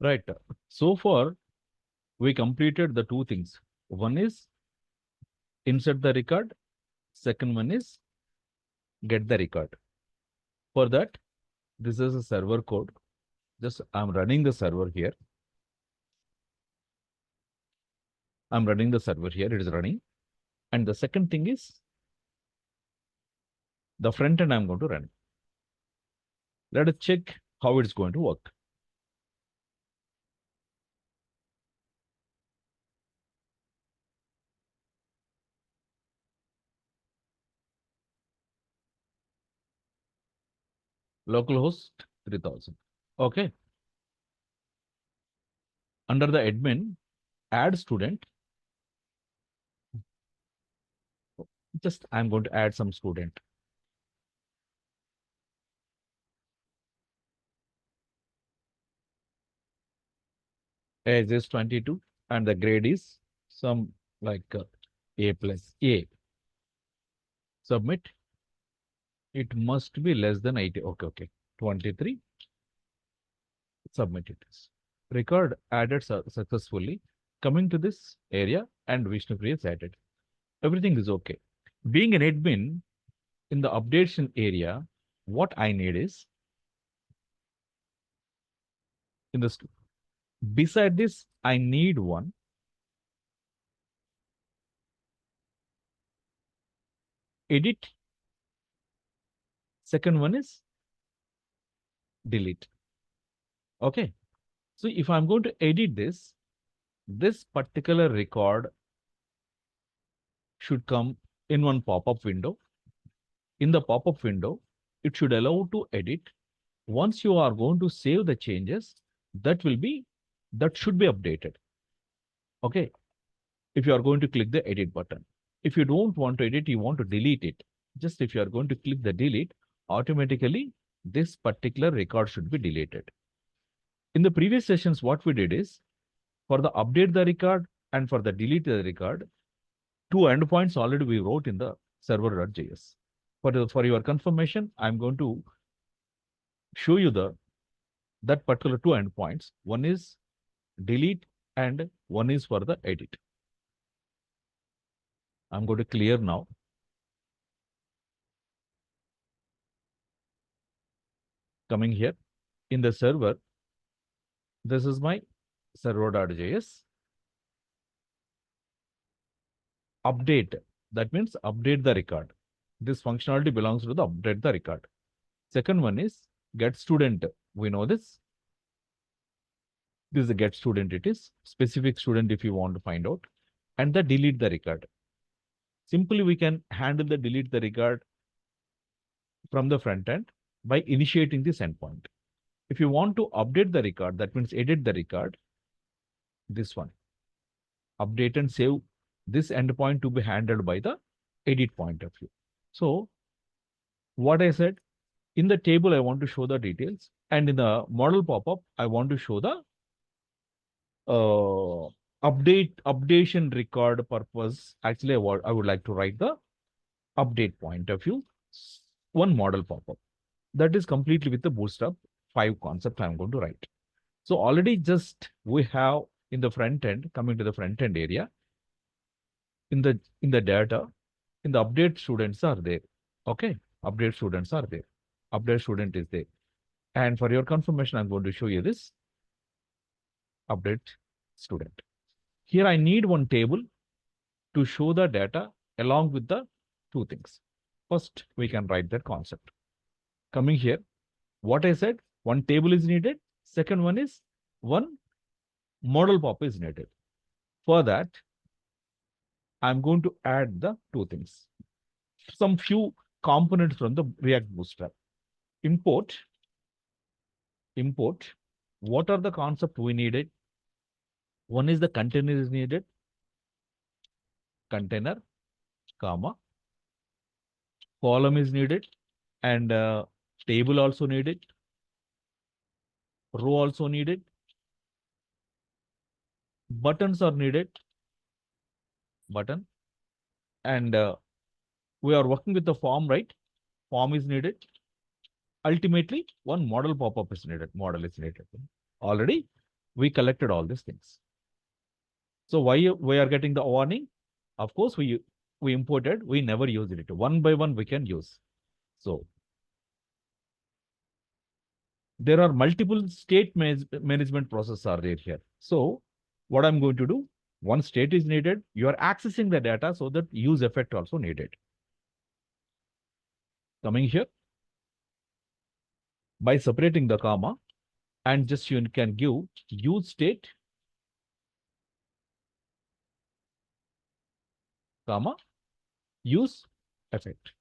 Right. So far, we completed the two things. One is insert the record. Second one is get the record. For that, this is a server code. Just I'm running the server here. I'm running the server here. It is running. And the second thing is the front end I'm going to run. Let us check how it's going to work. Localhost 3000. Okay. Under the admin, add student. Just I'm going to add some student. Age is 22 and the grade is some like A plus A. Submit. It must be less than 80. Okay. 23. Submit it is. Record added successfully. Coming to this area and Vishnupriya is added. Everything is okay. Being an admin in the updation area, what I need is in the beside this, I need one edit. Second one is delete. Okay. So if I'm going to edit this particular record should come in one pop-up window. In the pop-up window, it should allow to edit. Once you are going to save the changes, that should be updated. Okay. If you are going to click the edit button. If you don't want to edit, you want to delete it. Just if you are going to click the delete, automatically this particular record should be deleted. In the previous sessions, what we did is for the update the record and for the delete the record, two endpoints already we wrote in the server.js. For your confirmation, I'm going to show you that particular two endpoints. One is delete and one is for the edit. I'm going to clear now. Coming here in the server, this is my server.js. Update, that means update the record. This functionality belongs to the update the record. Second one is get student. We know this. This is a get student. It is specific student if you want to find out. And the delete the record. Simply we can handle the delete the record from the front end by initiating this endpoint. If you want to update the record, that means edit the record, this one. Update and save this endpoint to be handled by the edit point of view. So what I said, in the table, I want to show the details. And in the model pop-up, I want to show the updation record purpose. Actually, I would like to write the update point of view. One model pop-up. That is completely with the Bootstrap 5 concept I'm going to write. So already just we have in the front end, coming to the front end area, in the data, in the update students are there. Okay, update students are there. Update student is there. And for your confirmation, I'm going to show you this update student. Here I need one table to show the data along with the two things. First, we can write that concept. Coming here, what I said, one table is needed. Second one is one model pop is needed. For that, I'm going to add the two things. Some few components from the React Bootstrap. Import. What are the concepts we needed? One is the container is needed. Container, comma. Column is needed. And table also needed. Row also needed. Buttons are needed. Button. And we are working with the form, right? Form is needed. Ultimately, one model pop-up is needed. Model is needed. Already We collected all these things. So why we are getting the warning? Of course, we imported, we never used it. One by one we can use. So there are multiple state management processes are there here. So what I'm going to do, one state is needed. You are accessing the data, so that use effect also needed. Coming here, by separating the comma, and just you can give use state, comma, use effect.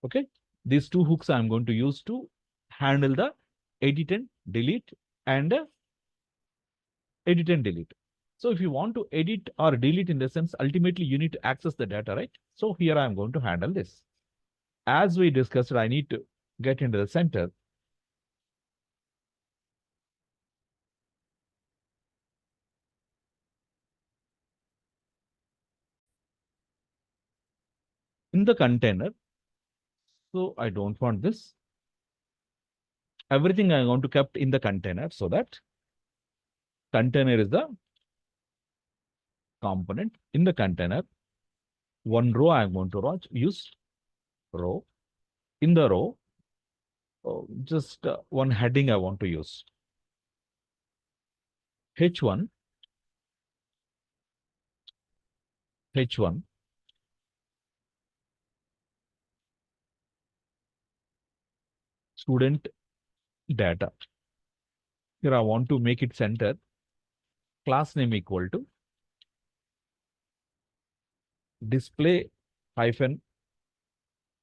Okay. These two hooks I'm going to use to handle the edit and delete and edit and delete. So if you want to edit or delete, in the sense, ultimately you need to access the data, right? So here I'm going to handle this. As we discussed, I need to get into the center. In the container, so I don't want this. Everything I'm going to kept in the container, so that container is the component. In the container, one row I'm going to use row. In the row, just one heading I want to use. H1, H1, student data. Here I want to make it center. Class name equal to display hyphen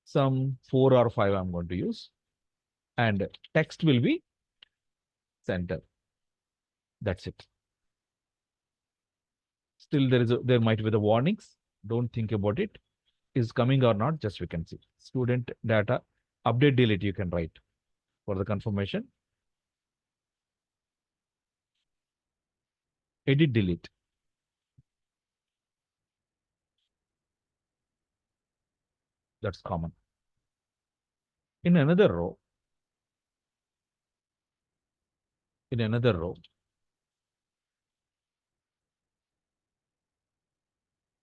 some 4 or 5 I'm going to use, and text will be center. That's it. Still there might be the warnings. Don't think about it. Is coming or not, just we can see. Student data, update, delete, you can write for the confirmation. Edit, delete. That's common. In another row,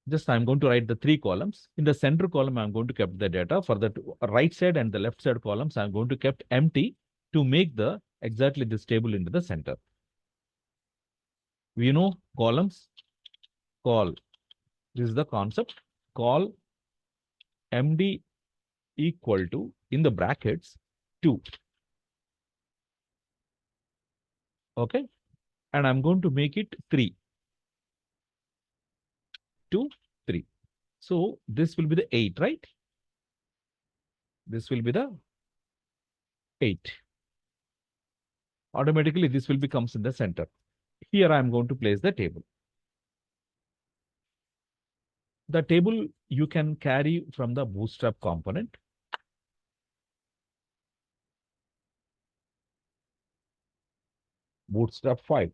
just I'm going to write the 3 columns. In the center column, I'm going to keep the data. For the right side and the left side columns, I'm going to keep empty to make the exactly this table into the center. We know columns, call. This is the concept. Call MD equal to, in the brackets, 2. Okay. And I'm going to make it 3. 2, 3. So this will be the 8, right? This will be the 8. Automatically, this will becomes in the center. Here I'm going to place the table. The table you can carry from the Bootstrap component. Bootstrap 5.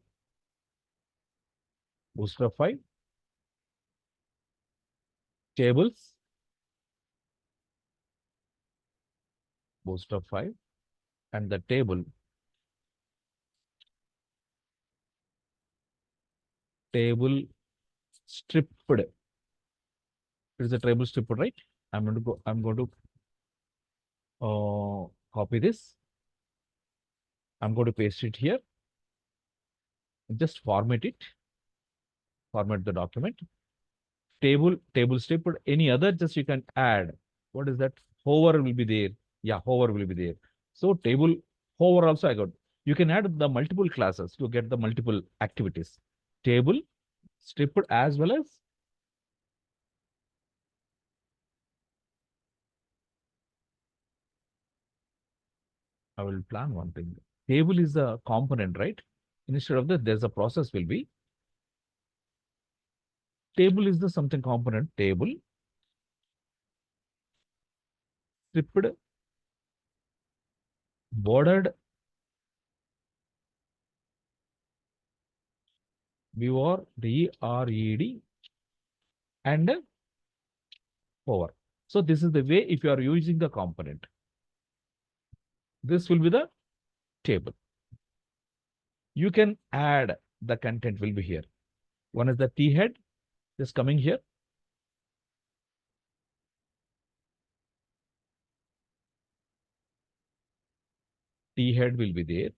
Bootstrap 5. Tables. Bootstrap 5. And the table stripped. It is a table stripped, right? I'm going to copy this. I'm going to paste it here. Just format it. Format the document. Table stripped. Any other, just you can add. What is that? Hover will be there. Yeah, hover will be there. So table hover also I got. You can add the multiple classes to get the multiple activities. Table stripped as well as I will plan one thing. Table is a component, right? Instead of that, there's a process will be. Table is the something component. Table stripped bordered before DRED and hover. So this is the way if you are using the component. This will be the table. You can add the content will be here. One is the T head, just coming here. T head will be there.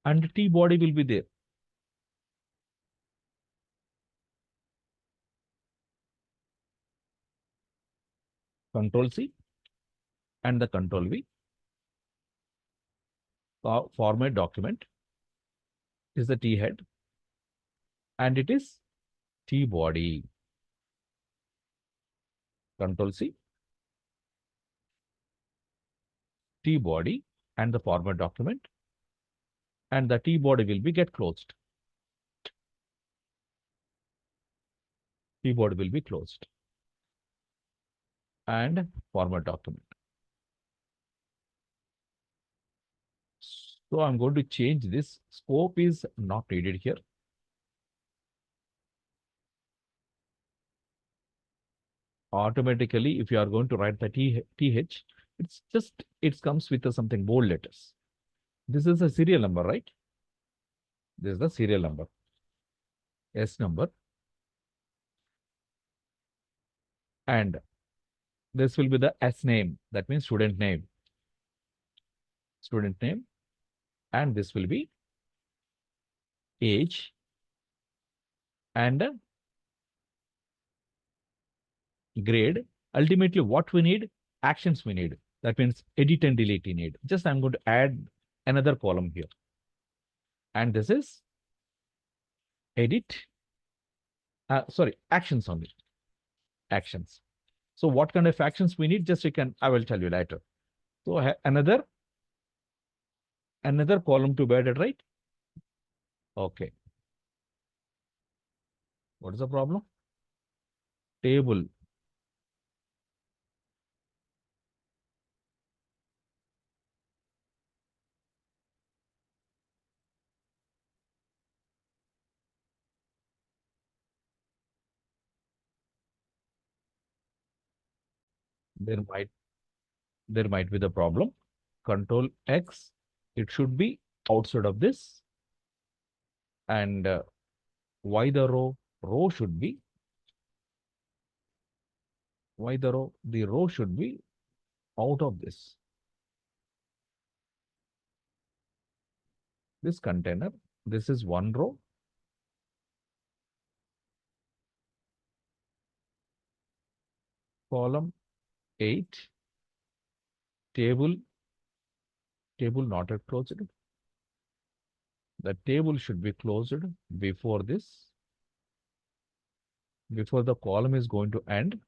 And T body will be there. Control C and the Control V. Format document is the T head and it is T body. Control C, T body and the format document, and the T body will be get closed. T body will be closed and format document. So I'm going to change this. Scope is not needed here. Automatically, if you are going to write the TH, it comes with something bold letters. This is a serial number, right? This is the serial number, S number. And this will be the S name. That means student name. Student name. And this will be age and grade. Ultimately, what we need? Actions we need. That means edit and delete we need. Just I'm going to add another column here. And this is edit. Sorry, actions only. Actions. So what kind of actions we need? Just I will tell you later. So another column to be added, right? Okay. What is the problem? Table. There might be the problem. Control X. It should be outside of this. And Y the row? Row should be. Why the row? The row should be out of this. This container. This is one row. Column 8. Table not yet closed. The table should be closed before this, before the column is going to end.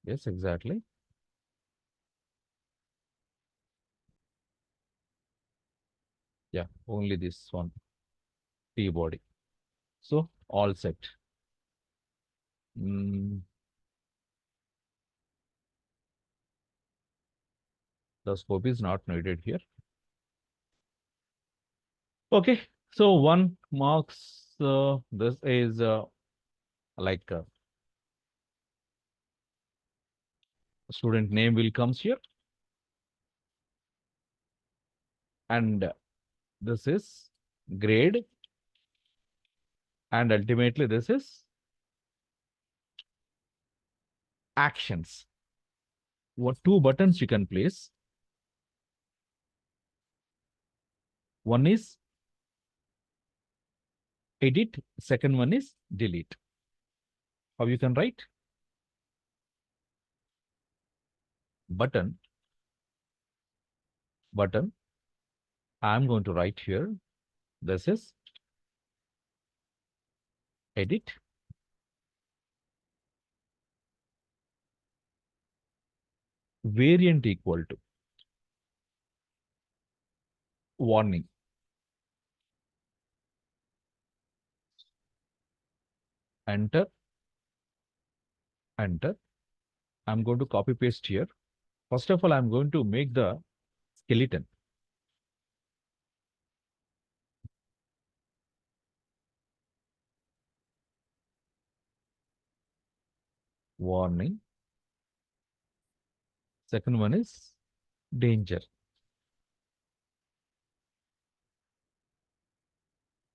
Yes, exactly. Yeah, only this one, T body. So all set. The scope is not needed here. Okay, so one marks, this is like student name will comes here. And this is grade. And ultimately this is actions. What two buttons you can place? One is edit, second one is delete. How you can write? Button. I'm going to write here. This is edit. Variant equal to warning. Enter. Enter. I'm going to copy paste here. First of all, I'm going to make the skeleton. Warning. Second one is danger.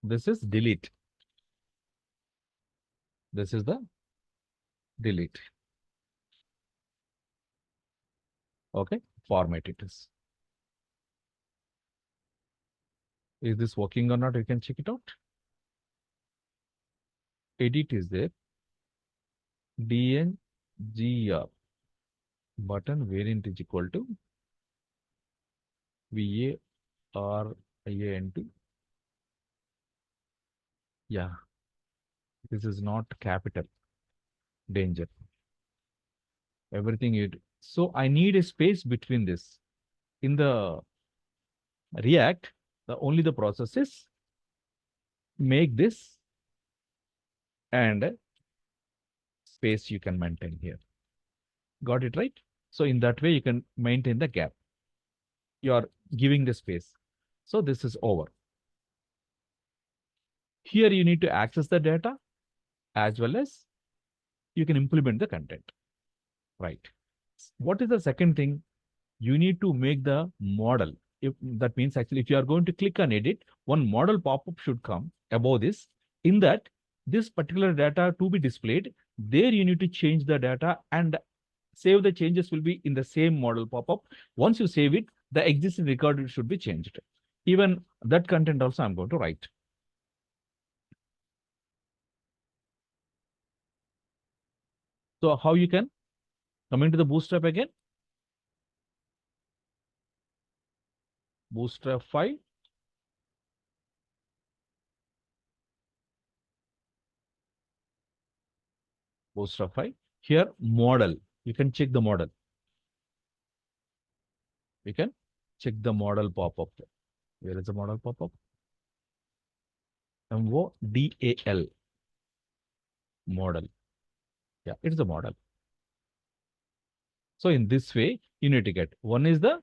This is delete. This is the delete. Okay, format it is. Is this working or not? You can check it out. Edit is there. DNGR button variant is equal to VARIANT. Yeah, this is not capital. Danger. Everything it. So I need a space between this. In the React, only the process is make this and space you can maintain here. Got it right? So in that way, you can maintain the gap. You are giving the space. So this is over. Here you need to access the data as well as you can implement the content. Right. What is the second thing? You need to make the model. If that means actually, if you are going to click on edit, one model pop-up should come above this. In that, this particular data to be displayed, there you need to change the data and save the changes will be in the same model pop-up. Once you save it, the existing record should be changed. Even that content also I'm going to write. So how you can come into the Bootstrap again? Bootstrap 5. Bootstrap 5. Here, model. You can check the model. You can check the model pop-up. Where is the model pop-up? MODAL. Model. Yeah, it's a model. So in this way, you need to get one is the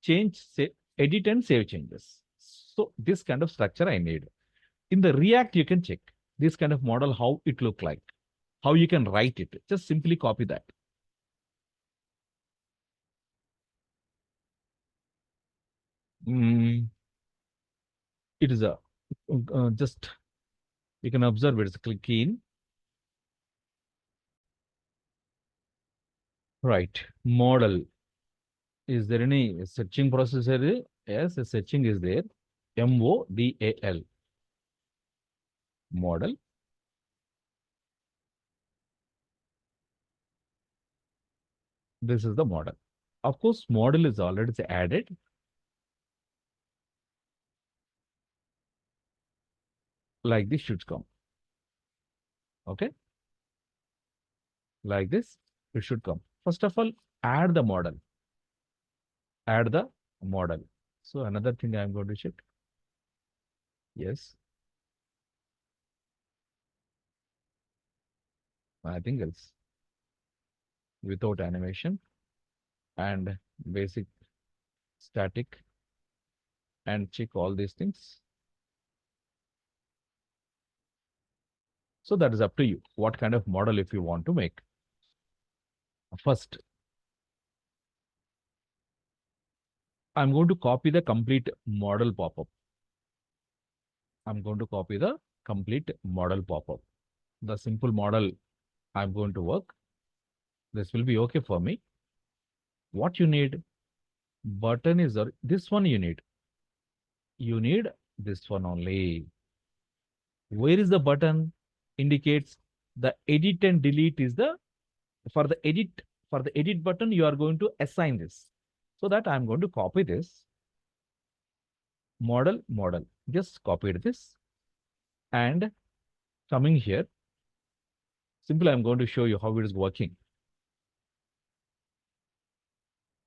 change, say, edit and save changes. So this kind of structure I need. In the React, you can check this kind of model, how it look like, how you can write it. Just simply copy that. It is a just you can observe it's click in. Right. Model. Is there any searching process here? Yes, a searching is there. MODAL. Model. This is the model. Of course, model is already added. Like this should come. Okay. Like this, it should come. First of all, add the model. Add the model. So another thing I'm going to check. Yes. Nothing else. Without animation and basic static and check all these things. So that is up to you. What kind of model if you want to make. First, I'm going to copy the complete model pop-up. I'm going to copy the complete model pop-up. The simple model I'm going to work. This will be okay for me. What you need? Button is this one you need. You need this one only. Where is the button? Indicates the edit and delete is the for the edit button you are going to assign this. So that I'm going to copy this model. Just copied this and coming here. Simply I'm going to show you how it is working.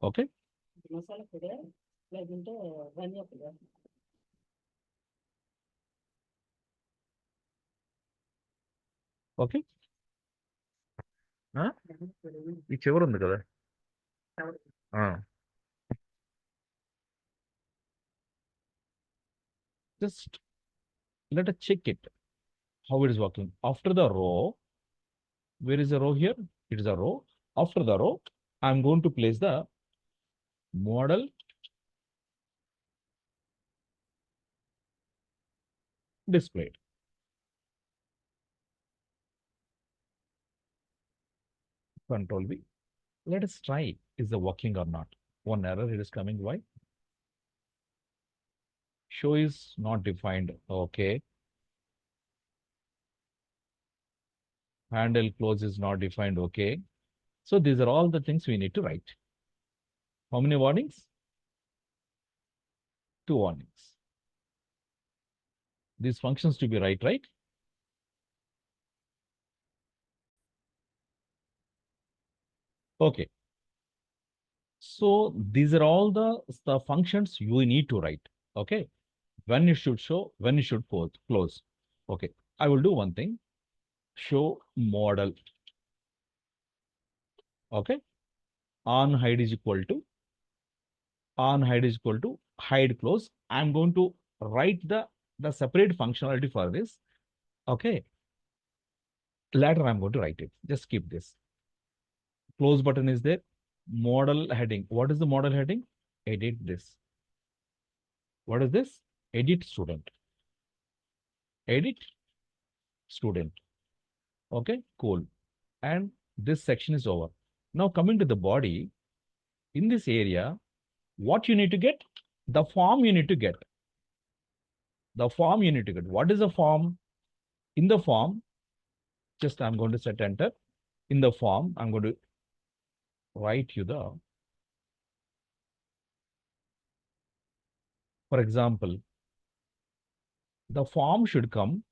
Okay. Okay. ఈ చివరి ఉంది కదా just let us check it how it is working. After the row, where is the row here? It is a row. After the row, I'm going to place the model displayed. Control V. Let us try is it working or not. One error it is coming. Why? Show is not defined. Okay. Handle close is not defined. Okay. So these are all the things we need to write. How many warnings? 2 warnings. These functions to be right? Okay. So these are all the functions you need to write. Okay. When it should show, when it should close. Okay. I will do one thing. Show model. Okay. On hide is equal to hide close. I'm going to write the separate functionality for this. Okay. Later I'm going to write it. Just keep this. Close button is there. Model heading. What is the model heading? Edit this. What is this? Edit student. Edit student. Okay, cool. And this section is over. Now coming to the body, in this area, what you need to get? The form you need to get. The form you need to get. What is the form? In the form, just I'm going to set enter. In the form, I'm going to write you for example, the form should come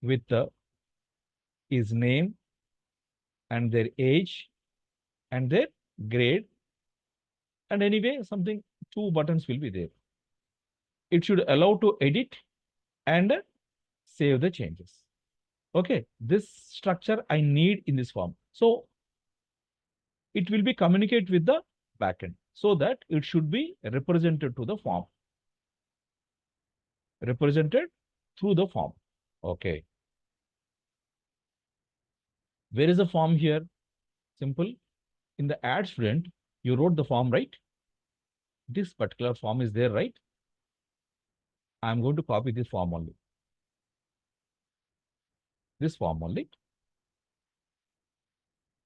with his name and their age and their grade. And anyway, something 2 buttons will be there. It should allow to edit and save the changes. Okay, this structure I need in this form. So it will be communicate with the backend so that it should be represented to the form. Represented through the form. Okay. Where is the form here? Simple. In the add student, you wrote the form, right? This particular form is there, right? I'm going to copy this form only. This form only.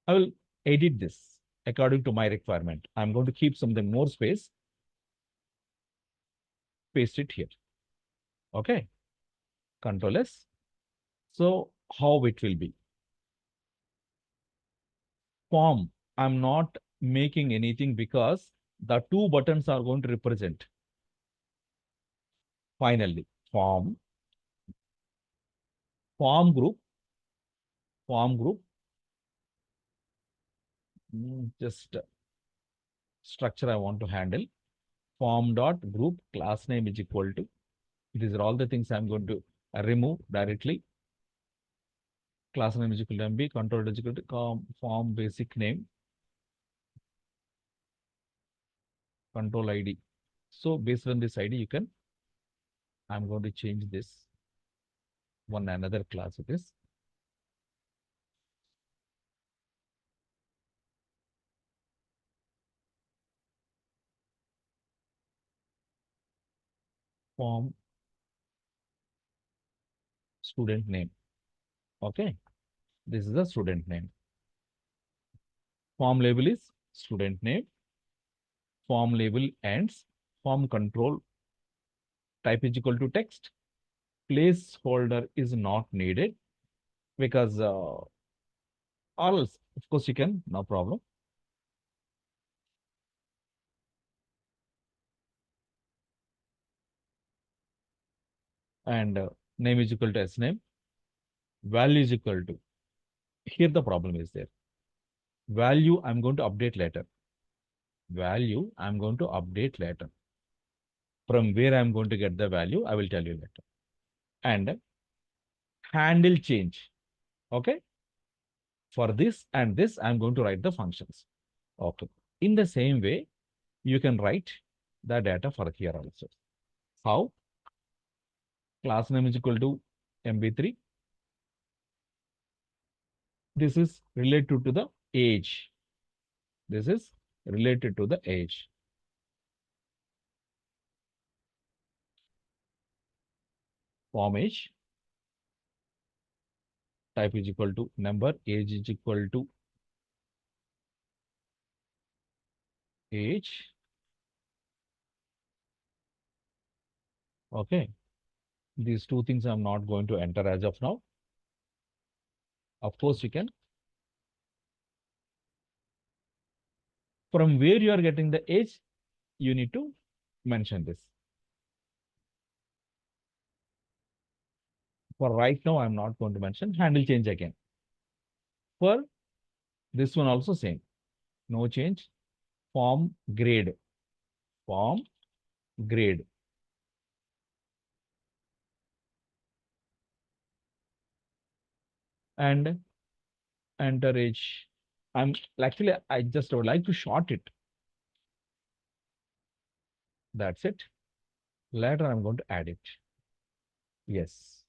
I will edit this according to my requirement. I'm going to keep something more space. Paste it here. Okay. Control S. So how it will be? Form. I'm not making anything because the 2 buttons are going to represent. Finally, form group, just structure I want to handle. Form dot group class name is equal to. These are all the things I'm going to remove directly. Class name is equal to MB, control is equal to form basic name, control ID. So based on this ID, I'm going to change this one another class it is. Form student name. Okay. This is the student name. Form label is student name. Form label ends. Form control type is equal to text. Placeholder is not needed because or else, of course, you can, no problem. And name is equal to S name. Value is equal to. Here the problem is there. Value I'm going to update later. Value I'm going to update later. From where I'm going to get the value, I will tell you later. And handle change. Okay. For this and this, I'm going to write the functions. Okay. In the same way, you can write the data for here also. How? Class name is equal to MB3. This is related to the age. This is related to the age. form age, type is equal to number, age is equal to age. Okay. These two things I'm not going to enter as of now. Of course, you can. From where you are getting the age, you need to mention this. For right now, I'm not going to mention. Handle change again. For this one also same. No change. Form grade. Form grade. And enter age. I just would like to short it. That's it. Later, I'm going to add it. Yes.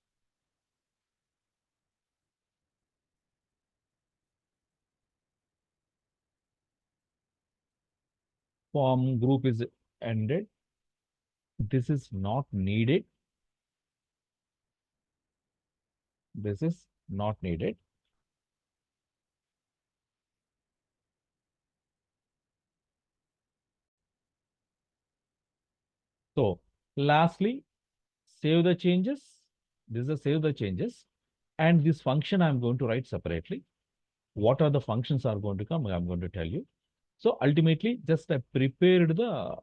Form group is ended. This is not needed. This is not needed. So lastly, save the changes. This is a save the changes. And this function I'm going to write separately. What are the functions are going to come? I'm going to tell you. So ultimately, just I prepared the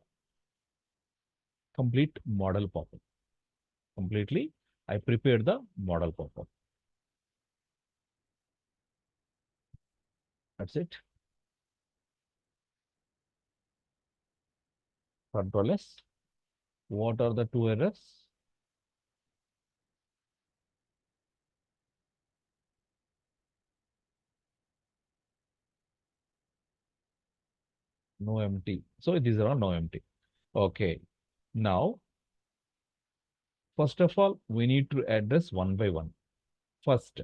complete model pop-up. Completely, I prepared the model pop-up. That's it. Control S. What are the two errors? No empty. So these are all no empty. Okay. Now, first of all, we need to address one by one. First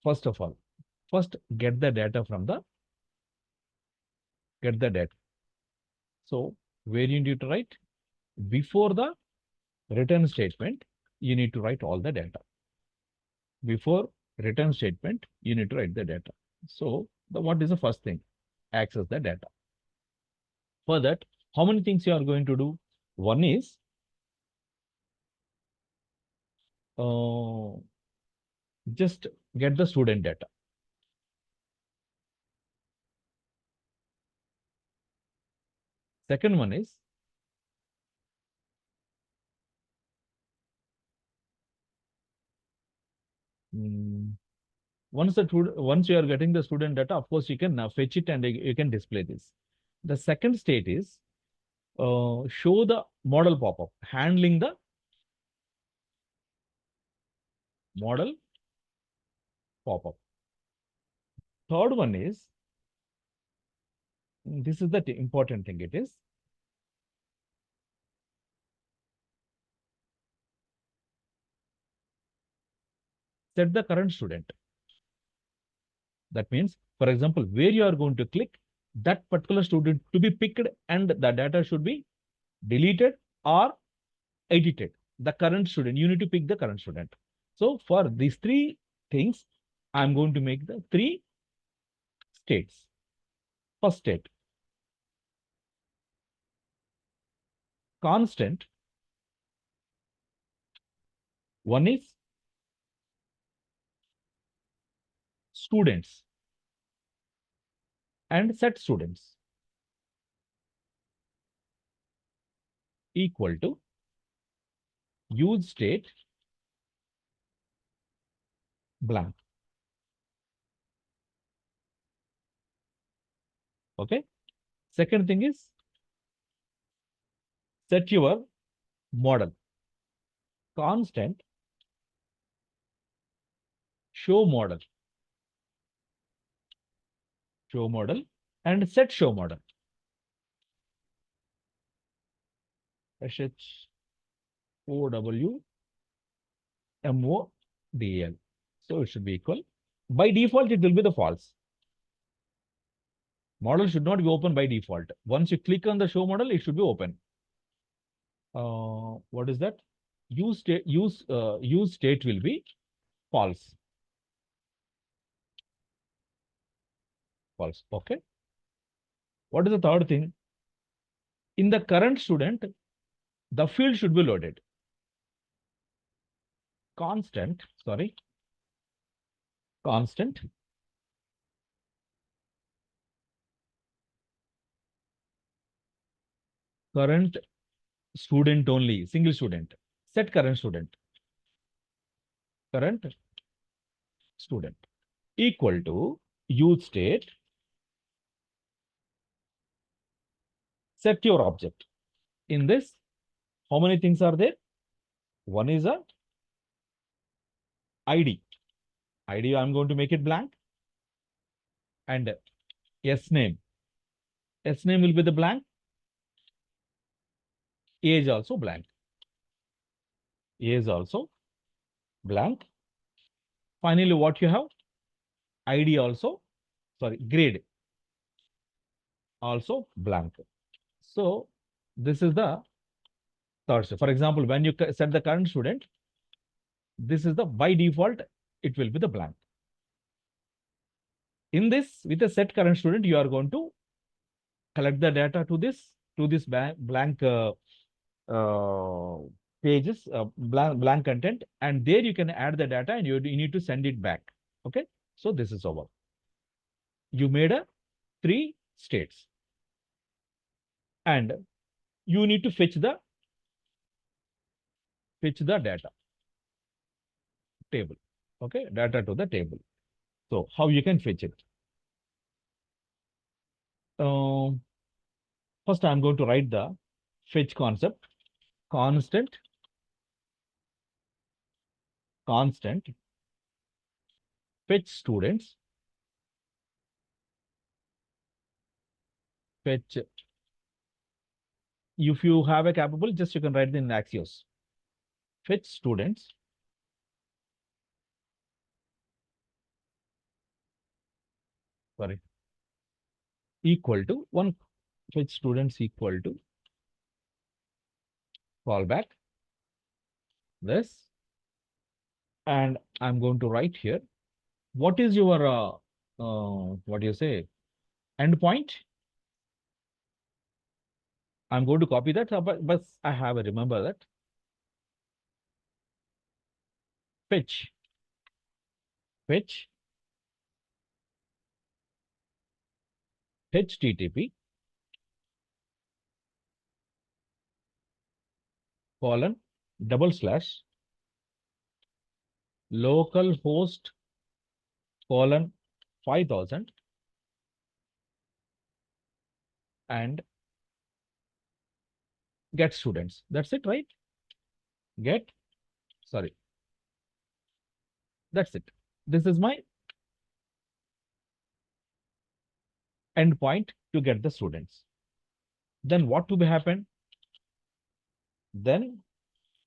of all, first get the data from the get the data. So where you need to write before the return statement, you need to write all the data. Before return statement, you need to write the data. So what is the first thing? Access the data. For that, how many things you are going to do? One is just get the student data. Second one is once you are getting the student data, of course, you can fetch it and you can display this. The second state is show the model pop-up, handling the model pop-up. Third one is, this is the important thing, it is set the current student. That means, for example, where you are going to click, that particular student to be picked and the data should be deleted or edited. The current student, you need to pick the current student. So for these three things, I'm going to make the three states. First state, constant. One is students and set students equal to use state blank. Okay. Second thing is set your model. Constant show model. Show model and set show model. SHOWMODL. So it should be equal. By default, it will be the false. Model should not be open by default. Once you click on the show model, it should be open. What is that? use state will be false. False. Okay. What is the third thing? In the current student, the field should be loaded. Constant, sorry, constant current student only, single student. Set current student. Current student equal to use state. Set your object. In this, how many things are there? One is a ID. ID, I'm going to make it blank. And S name. S name will be the blank. Age also blank. Age also blank. Finally, what you have? ID also, sorry, grade also blank. So this is the third step. For example, when you set the current student, this is the by default, it will be the blank. In this, with the set current student, you are going to collect the data to this blank pages, blank content, and there you can add the data and you need to send it back. Okay, so this is over. You made a 3 states, and you need to fetch the data table. Okay, data to the table. So how you can fetch it? First, I'm going to write the fetch concept. Constant fetch students, fetch. If you have a capable, just you can write it in Axios. Fetch students sorry equal to one. Fetch students equal to callback this, and I'm going to write here. What is your what do you say, endpoint? I'm going to copy that, but I have a remember that fetch http colon / localhost colon 5000 and get students. That's it, right? Get, sorry, that's it. This is my endpoint to get the students. Then what to be happen? Then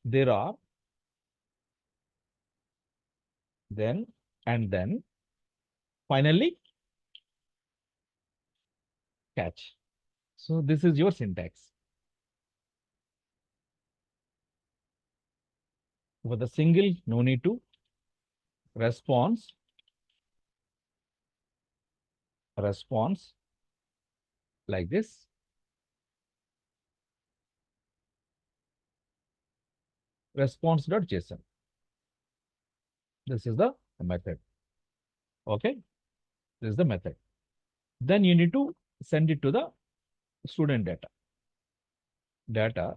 there are then and then finally catch. So this is your syntax. For the single, no need to response like this. Response.json. This is the method. Okay, this is the method. Then you need to send it to the student data. Data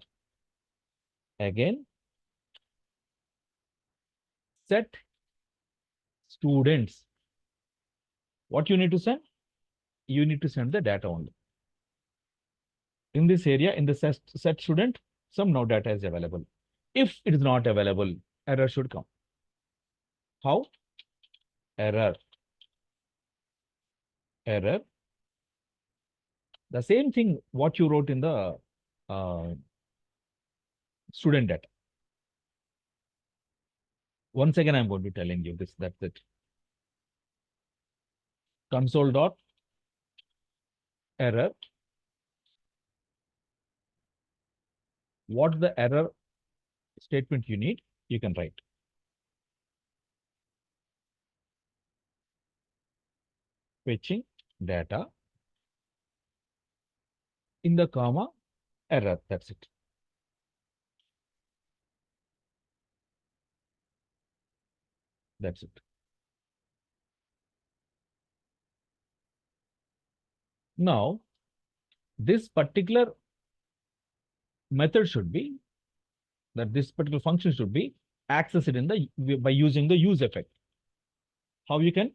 again, set students. What you need to send? You need to send the data only. In this area, in the set student, some no data is available. If it is not available, error should come. How? Error. The same thing what you wrote in the student data. Once again, I'm going to be telling you this. That's it. Console dot error. What the error statement you need, you can write. Fetching data in the comma error. That's it. That's it. Now, this particular method should be that this particular function should be accessed in the by using the use effect. How you can?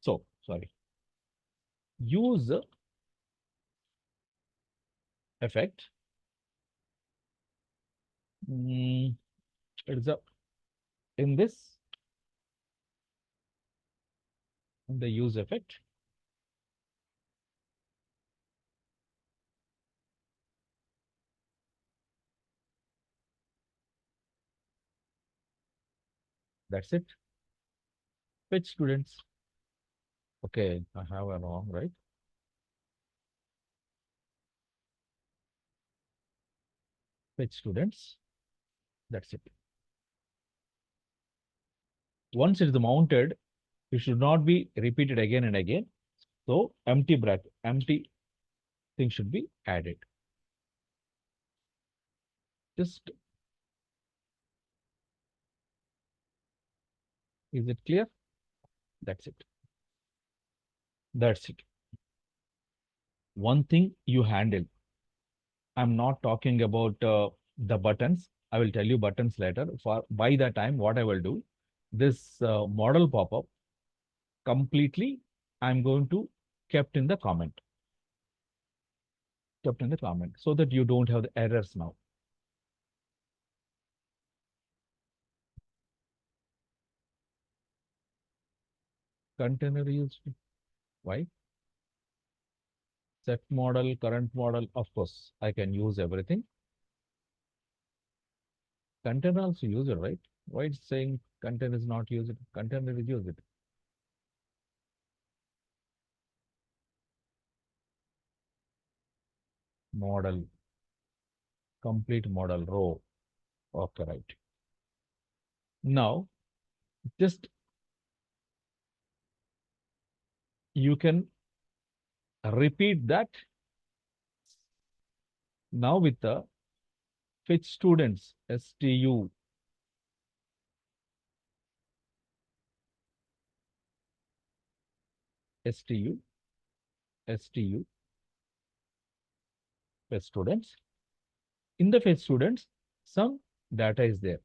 So, sorry. Use effect. It's a in this in the use effect. That's it. Fetch students. Okay, I have a wrong, right? Fetch students. That's it. Once it is mounted, it should not be repeated again and again. So empty bracket, empty thing should be added. Just, is it clear? That's it. That's it. One thing you handle. I'm not talking about the buttons. I will tell you buttons later. For by the time, what I will do, this model pop-up completely, I'm going to kept in the comment. Kept in the comment so that you don't have the errors now. Container used. Why? Set model, current model, of course, I can use everything. Container also use it, right? Why it's saying container is not used? Container is used. Model, complete model row. Okay, right. Now, just you can repeat that now with the fetch students, STU. STU, STU, fetch students. In the fetch students, some data is there.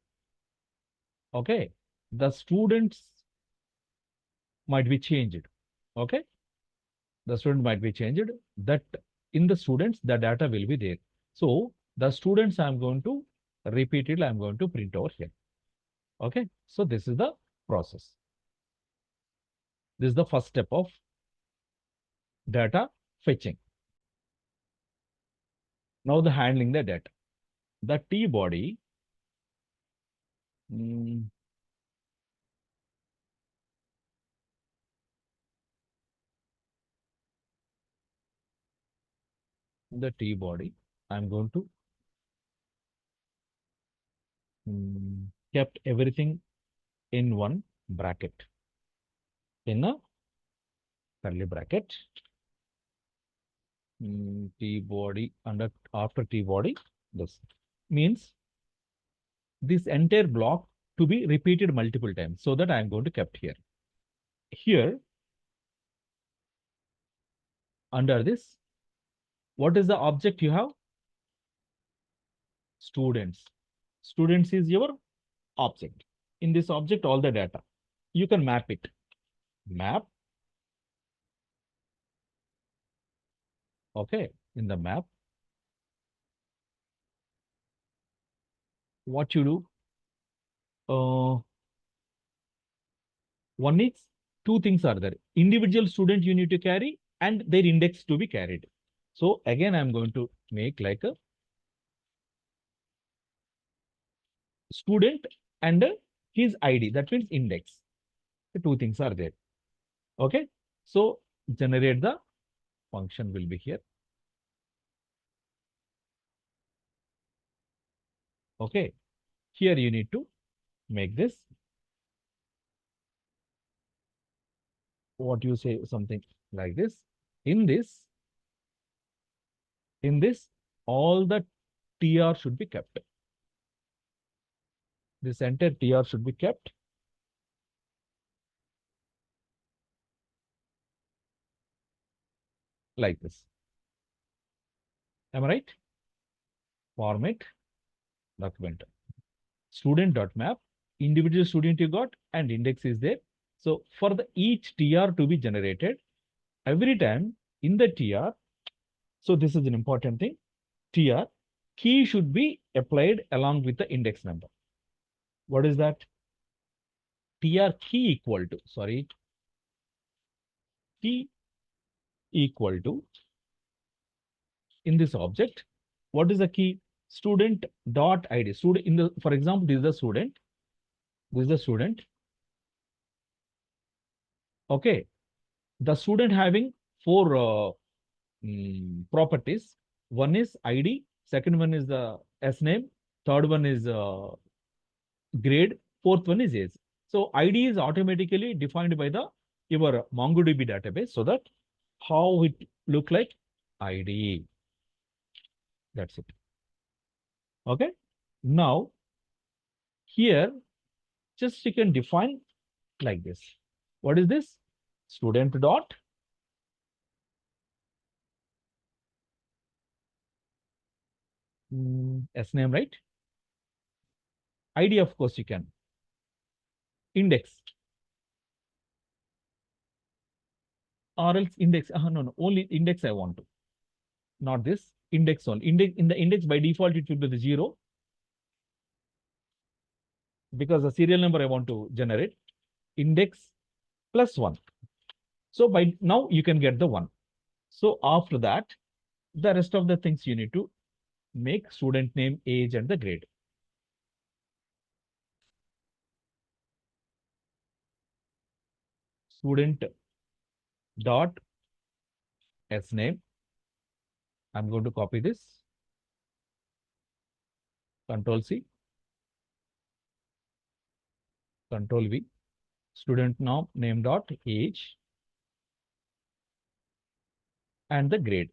Okay. The students might be changed. Okay. The student might be changed. That in the students, the data will be there. So the students I'm going to repeat it. I'm going to print over here. Okay. So this is the process. This is the first step of data fetching. Now the handling the data. The T body, the T body, I'm going to kept everything in one bracket, in a curly bracket. T body under after T body, this means this entire block to be repeated multiple times, so that I am going to kept here. Here, under this, what is the object you have? Students. Students is your object. In this object, all the data. You can map it. Map. Okay. In the map, what you do? One is, two things are there. Individual student you need to carry and their index to be carried. So again, I'm going to make like a student and his ID. That means index. The two things are there. Okay. So generate the function will be here. Okay. Here you need to make this, what you say, something like this. In this, all the TR should be kept. This entire TR should be kept like this. Am I right? Format document. Student.map, individual student you got, and index is there. So for the each TR to be generated, every time in the TR, so this is an important thing, TR, key should be applied along with the index number. What is that? TR key equal to, key equal to, in this object, what is the key? Student dot ID. Student in the, for example, this is the student. This is the student. Okay. The student having four properties. One is ID, second one is the S name, third one is grade, fourth one is age. So ID is automatically defined by the your MongoDB database, so that how it look like ID. That's it. Okay. Now here just you can define like this. What is this? Student dot S name, right? ID, of course, you can. Index or else index. No, no, only index I want to. Not this. Index only. Index in the index by default it will be the 0 because the serial number I want to generate. Index plus 1. So by now you can get the 1. So after that, the rest of the things you need to make student name, age, and the grade. Student dot S name. I'm going to copy this. Control C. Control V. Student name dot age and the grade.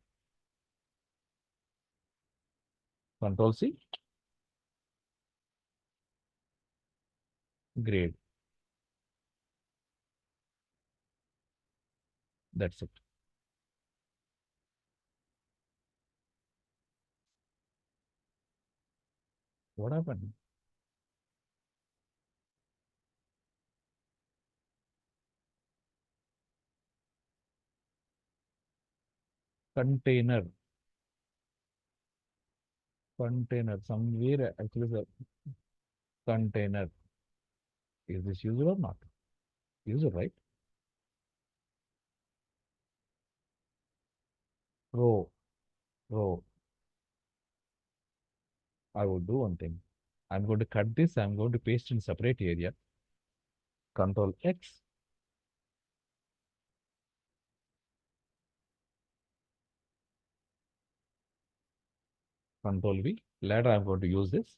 Control C. Grade. That's it. What happened? Container. Container. Somewhere actually the container. Is this user or not? User, right? Row. Row. I will do one thing. I'm going to cut this. I'm going to paste in separate area. Control X. Control V. Later I'm going to use this.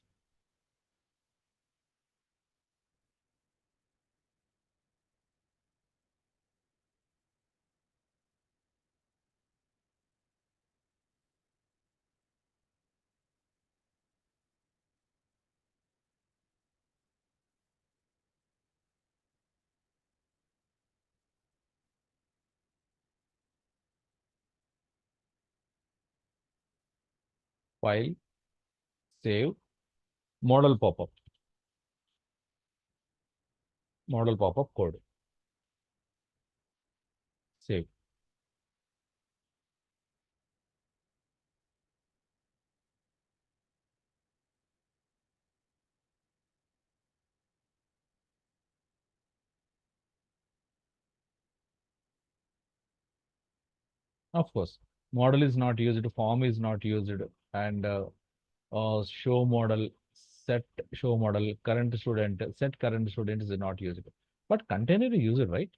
File. Save. Model pop-up. Model pop-up code. Save. Of course, model is not used, form is not used, and show model, set show model, current student, set current student is not used. But container is used, right?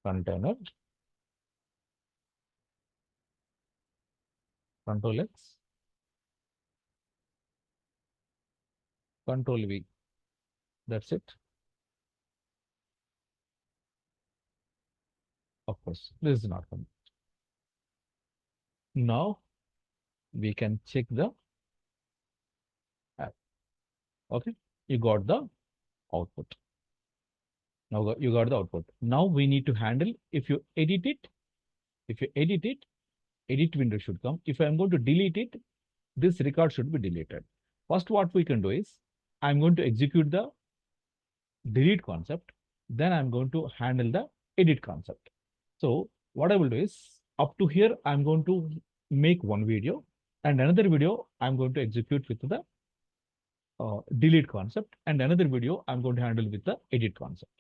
container, Control X, Control V. That's it. Of course, this is not coming. Now we can check the app. Okay, you got the output. Now you got the output. Now we need to handle, if you edit it, edit window should come. If I'm going to delete it, this record should be deleted. First, what we can do is, I'm going to execute the delete concept. Then I'm going to handle the edit concept. So what I will do is, up to here, I'm going to make one video, and another video I'm going to execute with the delete concept, and another video I'm going to handle with the edit concept.